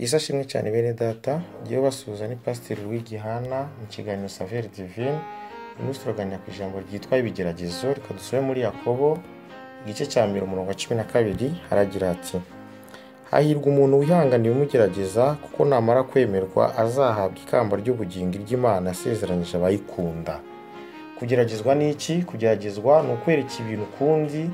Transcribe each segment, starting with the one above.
Yesu ashimwe cyane bene data, ngiye basuhuza ni Pasiteri Uwigihana mu kiganiro Saveur Divine. Uyu turaganira ku ijambo ryitwa ibigeragezo. Reka dusome muri Yakobo igice cya mbere umurongo wa 12, haragira ati: hahirwa umuntu wihanganiye umugerageza, kuko namara kwemerwa azahabwa ikamba ry'ubugingo ry'Imana yasezeranyije abayikunda. Kugeragezwa ni iki? Kugeragezwa ni ukwereka ibintu kundi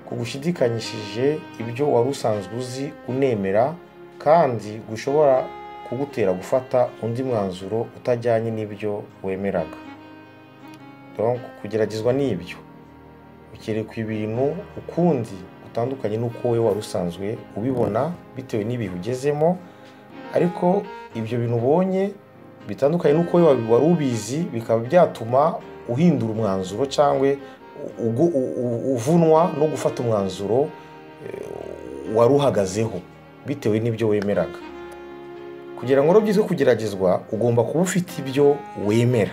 kugushidikanyishije ibyo wari usanzwe uzi unemera, kandi gushobora kugutera gufata undi mwanzuro utajyanye n'ibyo wemeraga. Donc kugeragezwa ni ibyo, ukerekwa ibintu ukundi utandukanye n'uko we wari usanzwe ubibona bitewe n'ibihe ugezemo, ariko ibyo bintu ubonye bitandukanye n'uko we wari ubizi, bikaba byatuma uhindura umwanzuro cyangwa uvunwa no gufata umwanzuro wari uhagazeho bitewe n'ibyo wemeraga. Kugira ngo byizwe kugeragezwa, ugomba kuba ufite ibyo wemera.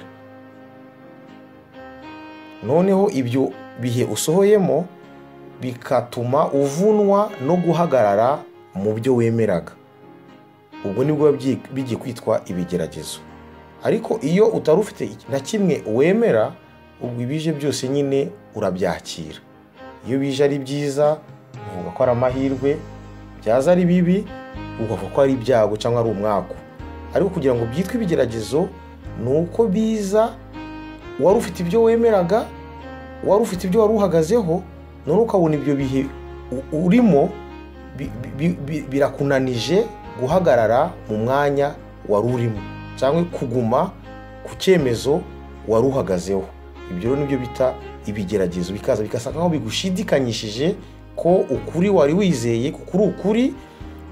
Noneho ibyo bihe usohoyemo bikatuma uvunwa no guhagarara mu byo wemeraga. Ubwo nibwo bigiye kwitwa ibigeragezo. Ariko iyo utari ufite na kimwe wemera, ubwo ibije byose nyine urabyakira. Iyo bije ari byiza uvuga ko ari amahirwe, byaza ari bibi uvuga ko ari ibyago cyangwa ari umwako. Ariko kugira ngo byitwe ibigeragezo, nuko biza wari ufite ibyo wemeraga, wari ufite ibyo wari uhagazeho, none ukabona ibyo bihe urimo birakunanije guhagarara mu mwanya wari urimo cyangwa kuguma ku cyemezo wari uhagazeho. Ibyo rero nibyo bita ibigeragezo, bikaza bigasa nkaho bigushidikanyishije ko ukuri wari wizeye kuri ukuri,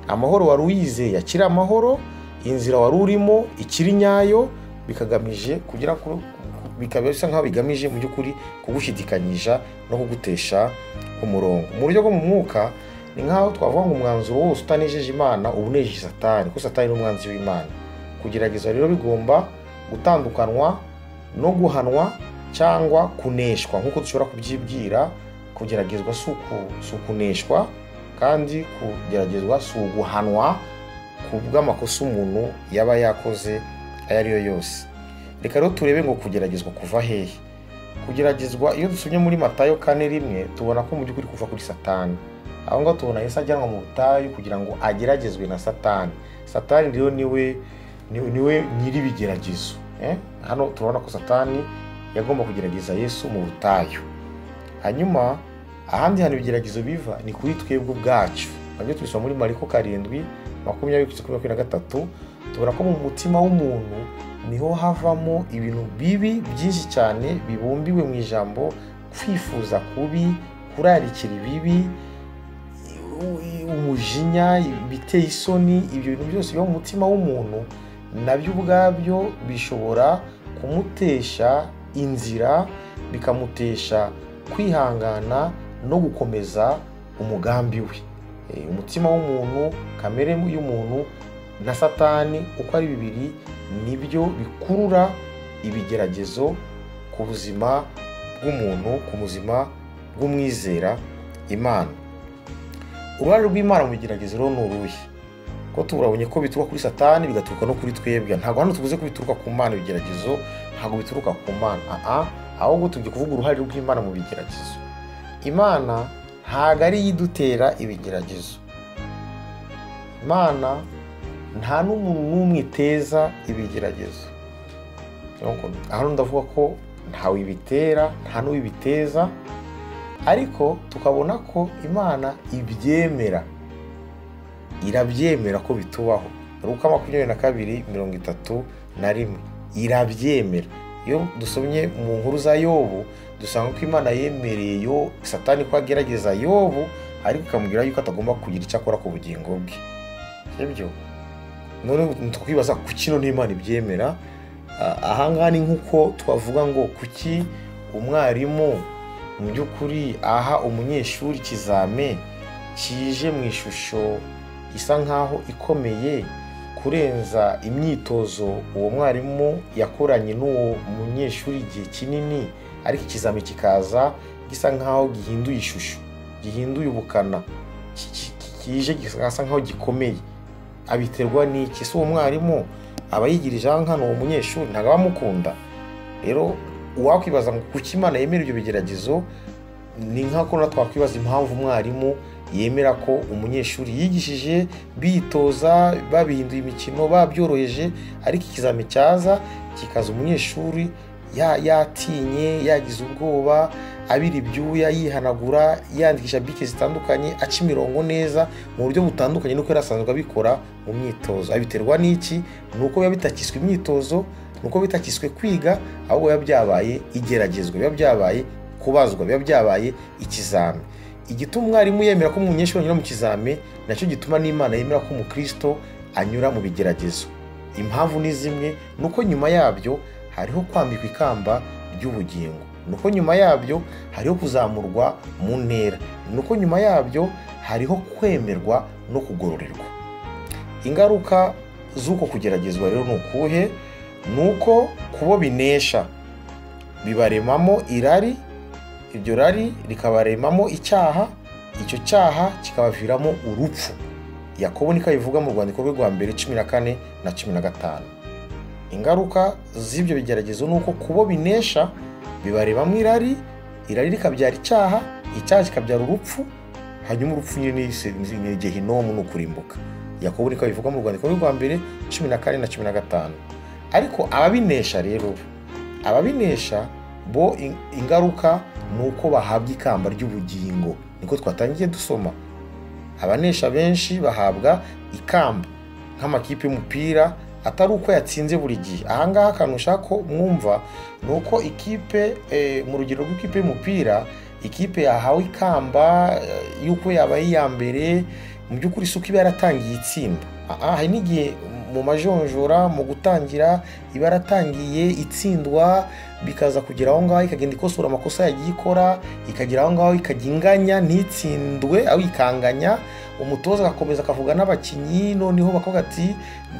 amahoro wari wizeye akiri amahoro, inzira wari urimo ikiri nyayo, bikagamije kugira ko bikabisa nkaho bigamije mu by'ukuri kugushidikanyisha no kugutesha umurongo. Mu buryo bwo mu mwuka ni nkaho twavuga ngo umwanzuro wose utanejeje Imana ubunejeje Satani, ko Satani n'umwanzi w'Imana. Kugerageza rero bigomba gutandukanwa no guhanwa cyangwa kuneshwa, nk'uko dushobora kubyibwira. Kugeragezwa si ukuneshwa, kandi kugeragezwa si uguhanwa ku bw'amakosa umuntu yaba yakoze ayo ari yo yose. Reka rero turebe ngo kugeragezwa kuva hehe. Kugeragezwa iyo dusomye muri Matayo 4:1 tubona ko mu by'ukuri kuva kuri Satani. Aho ngaho tubona Yesu ajyanwa mu butayu kugira ngo ageragezwe na Satani. Satani rero niwe nyiri bigeragezo. Hano turabona ko Satani yagomba kugerageza Yesu mu butayu. Hanyuma ahandi hantu ibigeragezo biva ni kuri twebwe ubwacu. Nabyo tubisoma muri Mariko 7:20-23. Tubona ko mu mutima w'umuntu niho havamo ibintu bibi byinshi cyane bibumbiwe mu ijambo: kwifuza kubi, kurarikira ibibi, umujinya, biteye isoni. Ibyo bintu byose biba mu mutima w'umuntu, nabyo ubwabyo bishobora kumutesha inzira, bikamutesha kwihangana no gukomeza umugambi we. Umutima w'umuntu, kamere y'umuntu na Satani uko ari bibiri, nibyo bikurura ibigeragezo ku buzima bw'umuntu, ku buzima bw'umwizera Imana. Uruhare rw'Imana mu bigeragezo rero ni uruhe? Ko turabonye ko bituruka kuri Satani bigaturuka no kuri twebwe. Ntabwo hano tuvuze ko bituruka ku Mana ibigeragezo, ntabwo bituruka ku Mana. Ahubwo tugiye kuvuga uruhare rw'Imana mu bigeragezo. Imana ntabwo ari idutera ibigeragezo. Imana nta n'umuntu n'umwe iteza ibigeragezo. Hano ndavuga ko ntawe ibitera, nta n'uwibiteza, ariko tukabona ko Imana ibyemera, irabyemera ko bitubaho. Luka 22:31 irabyemera. Iyo dusomye mu nkuru za Yobu dusanga ko Imana yemereye Satani ko agerageza Yobu, ariko ikamubwira yuko atagomba kugira icyo akora ku bugingo bwe. Sibyo? None tukwibaza kuki none Imana ibyemera. Ahangaha ni nk'uko twavuga ngo kuki umwarimu mu by'ukuri aha umunyeshuri ikizame kije mu ishusho isa nkaho ikomeye kurenza imyitozo uwo mwarimu yakoranye n'uwo munyeshuri igihe kinini, ariko ikizame kikaza gisa nkaho gihinduye ishusho, gihinduye ubukana, kije gisa nkaho gikomeye. abiterwa n'iki? Si uwo mwarimu aba yigirije nkano uwo munyeshuri ntabwo abamukunda? Rero wakwibaza ngo kuki Imana yemera ibyo bigeragezo? Ni nk'ako na twakwibaza impamvu umwarimu yemera ko umunyeshuri yigishije bitoza, babihinduye imikino, babyoroheje, ariko ikizami cyaza kikaza umunyeshuri yatinye, yagize ubwoba, abira ibyuya, yihanagura, yandikisha bike zitandukanye, aca imirongo neza mu buryo butandukanye nuko yari asanzwe abikora mu myitozo. Abiterwa n'iki? Nuko biba bitakiswe imyitozo, nuko bitakiswe kwiga, ahubwo biba byabaye igeragezwa, biba byabaye kubazwa, biba byabaye ikizami. Igituma umwarimu yemera ko umunyeshuri anyura mu kizami, nacyo gituma n'Imana yemera ko umukristo anyura mu bigeragezo. Impamvu ni zimwe, nuko nyuma yabyo hariho kwambikwa ikamba ry'ubugingo, nuko nyuma yabyo hariho kuzamurwa mu ntera, nuko nyuma yabyo hariho kwemerwa no kugororerwa. Ingaruka z'uko kugeragezwa rero ni ukuhe? Nuko kubo binesha bibaremamo irari, iryo rari rikabaremamo icyaha, icyo cyaha kikabaviramo urupfu. Yakobo niko abivuga mu rwandiko rwe rwa mbere 14 na 15. Ingaruka z'ibyo bigeragezo nuko kubo binesha bibaremamo irari, irari rikabyara icyaha, icyaha kikabyara urupfu, hanyuma urupfu nyine ni Gehinomu, no kurimbuka. Yakobo niko abivuga mu rwandiko rwe rwa mbere 14 na 15. Ariko ababinesha rero, ababinesha bo ingaruka nuko bahabwa ikamba ry'ubugingo. Niko twatangiye dusoma, abanesha benshi bahabwa ikamba nk'amakipe y'umupira, atari uko yatsinze buri gihe. Ahangaha akantu ushaka ko mwumva nuko ikipe mu rugero rw'ikipe y'umupira, ikipe yahawe ikamba yuko yabaye iya mbere, mu by'ukuri suko iba yaratangiye itsinda. Hari n'igihe mu majonjora, mu gutangira iba yaratangiye itsindwa, bikaza kugera aho ngaho ikagenda ikosora amakosa yagiye ikora, ikagera aho ngaho ikajya inganya ntitsindwe, aho ikanganya. Umutoza agakomeza akavuga n'abakinnyi, noneho bakavuga ati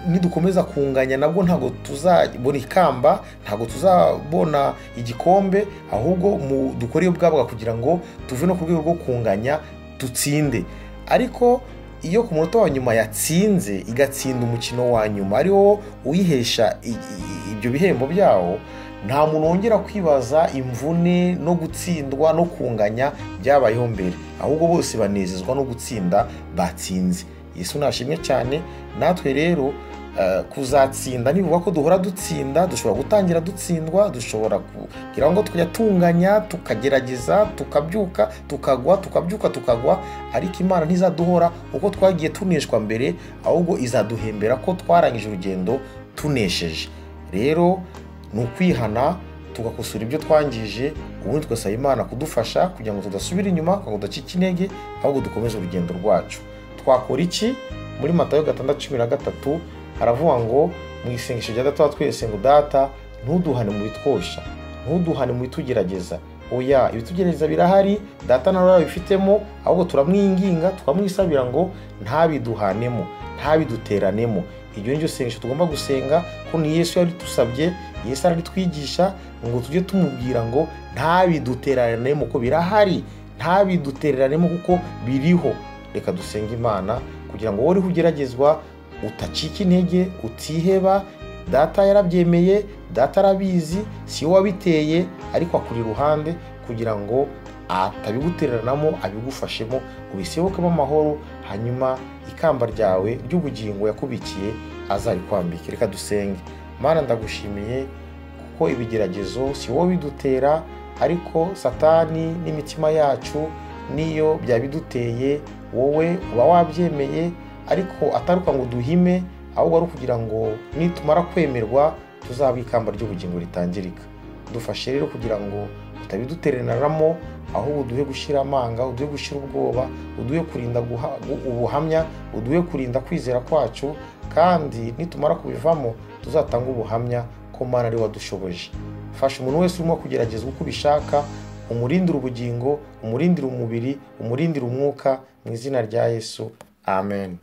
nidukomeza kunganya nabwo ntago tuzabona ikamba, ntago tuzabona igikombe, ahubwo dukoreye ubwabwa kugira ngo tuve no ku rwego rwo kunganya dutsinde. Ariko iyo ku munota wa nyuma yatsinze, igatsinda umukino wa nyuma, ariwo uyihesha ibyo bihembo byawo, nta muntu wongera kwibaza imvune no gutsindwa no kunganya byabayeho mbere, ahubwo bose banezezwa no gutsinda batsinze. Yesu nashimwe cyane. Natwe rero kuzatsinda nivuga ko duhora dutsinda, dushobora gutangira dutsindwa, dushobora kugira ngo tukajya tukagerageza, tukabyuka tukagwa, tukabyuka tukagwa, ariko Imana ntizaduhora uko twagiye tuneshwa mbere, ahubwo izaduhembera ko twarangije urugendo tunesheje. Rero ni ukwihana, tugakosora ibyo twangije, ubundi tugasaba Imana kudufasha kugira ngo tudasubira inyuma, ngo tudacika intege, ahubwo dukomeze urugendo rwacu. Twakora iki? Muri Matayo 6:13 haravuga ngo mu isengesho rya Data wa twese ngo Data ntuduhane mu bitwosha, ntuduhane mu bitugerageza. Oya, ibitugerageza birahari, Data nawe arabifitemo, ahubwo turamwinginga, tukamwisabira ngo ntabiduhanemo, ntabiduteranemo. Iryo niryo sengesho tugomba gusenga, ko ni Yesu yari tusabye, Yesu aritwigisha ngo tujye tumubwira ngo ntabiduteranemo, ko birahari, ntabiduteranemo kuko biriho. Reka dusenge Imana kugira ngo wowe uri kugeragezwa utacika intege, utiheba. Data yarabyemeye, Data arabizi, si wowe wabiteye, ariko akuri iruhande kugira ngo atabiguteranamo, abigufashemo, ubisebukemo amahoro, hanyuma ikamba ryawe ry'ubugingo yakubikiye azarikwambike. Reka dusenge. Mana, ndagushimiye kuko ibigeragezo si wowe bidutera, ariko Satani n'imitima yacu niyo byabiduteye. Wowe uba wabyemeye, ariko ataruka ngo duhime, ahubwo ari kugira ngo nitumara kwemerwa tuzabwa ikamba ry'ubugingo ritangirika. Dufashe rero kugira ngo utabiduteranamo, ahubwo uduhe gushyira amanga, uduhe gushyira ubwoba, uduhe kurinda ubuhamya, uduhe kurinda kwizera kwacu, kandi nitumara kubivamo tuzatanga ubuhamya ko Mana ari wadushoboje. Fasha umuntu wese urimo kugerageza uko ubishaka, umurindire ubugingo, umurindire umubiri, umurindire umwuka, mu izina rya Yesu. Amen.